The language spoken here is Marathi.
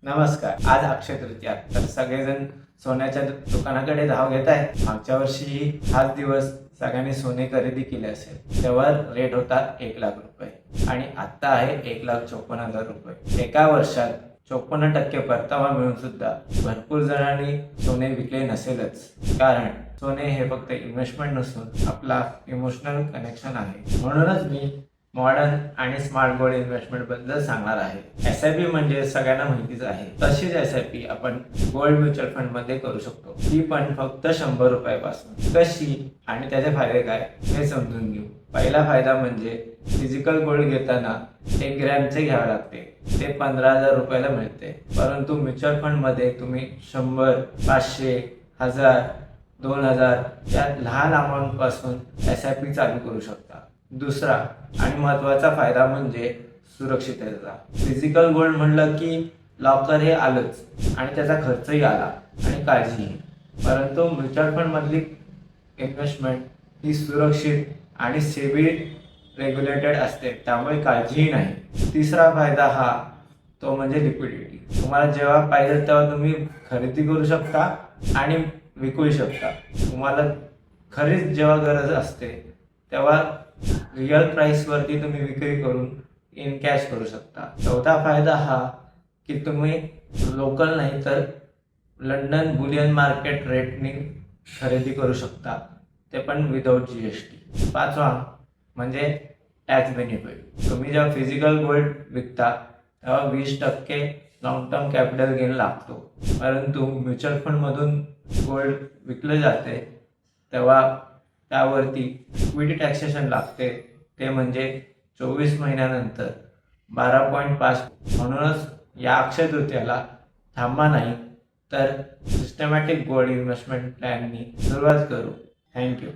नमस्कार. आज अक्षय तृतीया, तर सगळेजण सोन्याच्या दुकानाकडे धाव घेत आहेत. मागच्या वर्षी हाच दिवस सगळ्यांनी सोने खरेदी केले असेल, तेव्हा रेट होता 1,00,000 रुपये आणि आता आहे 1,54,000 रुपये. एका वर्षात 54% परतावा मिळून सुद्धा भरपूर जणांनी सोने विकले नसेलच. कारण सोने हे फक्त इन्व्हेस्टमेंट नसून आपला इमोशनल कनेक्शन आहे. म्हणूनच मी मॉडर्न आणि स्मार्ट गोल्ड इन्व्हेस्टमेंट बद्दल सांगणार आहे. SIP म्हणजे सगळ्यांना माहितीच आहे. तशीच SIP आपण गोल्ड म्युच्युअल फंड मध्ये करू शकतो, ती पण फक्त 100 रुपयापासून. कशी आणि त्याचे फायदे काय हे समजून घेऊ. पहिला फायदा म्हणजे फिजिकल गोल्ड घेताना 1 ग्रॅमचे घ्यावे लागते, ते 15,000 रुपयाला मिळते. परंतु म्युच्युअल फंड मध्ये तुम्ही 100, 500, 1000, 2000 या लहान अमाऊंट पासून SIP चालू करू शकता. दुसरा आणि महत्त्वाचा फायदा म्हणजे सुरक्षिततेचा. फिजिकल गोल्ड म्हणलं की लॉकर हे आलंच आणि त्याचा खर्चही आला आणि काळजीही. परंतु म्युच्युअल फंड मधली इन्व्हेस्टमेंट ही सुरक्षित आणि सेबी रेग्युलेटेड असते, त्यामुळे काळजीही नाही. तिसरा फायदा तो म्हणजे लिक्विडिटी. तुम्हाला जेव्हा पाहिजे तेव्हा तुम्ही खरेदी करू शकता आणि विकूही शकता. तुम्हाला खरीच जेव्हा गरज असते तेव्हा रिअल प्राइसवरती तुम्ही विक्री करून इन कॅश करू शकता. चौथा फायदा की तुम्ही लोकल नाही तर लंडन बुलियन मार्केट रेटनी खरेदी करू शकता, ते पण विदाऊट GST. पाचवा म्हणजे टॅक्स बेनिफिट. तुम्ही जेव्हा फिजिकल गोल्ड विकता तेव्हा 20% लॉंग टर्म कॅपिटल गेन लागतो. परंतु म्युच्युअल फंडमधून गोल्ड विकले जाते तेव्हा त्यावरती इक्विटी टॅक्सेशन लागते, ते म्हणजे 24 महिन्यानंतर 12.5. म्हणूनच या अक्षय तृतीयाला थांबा नाही तर सिस्टमॅटिक गोल्ड इन्व्हेस्टमेंट प्लॅननी सुरुवात करू. थँक्यू.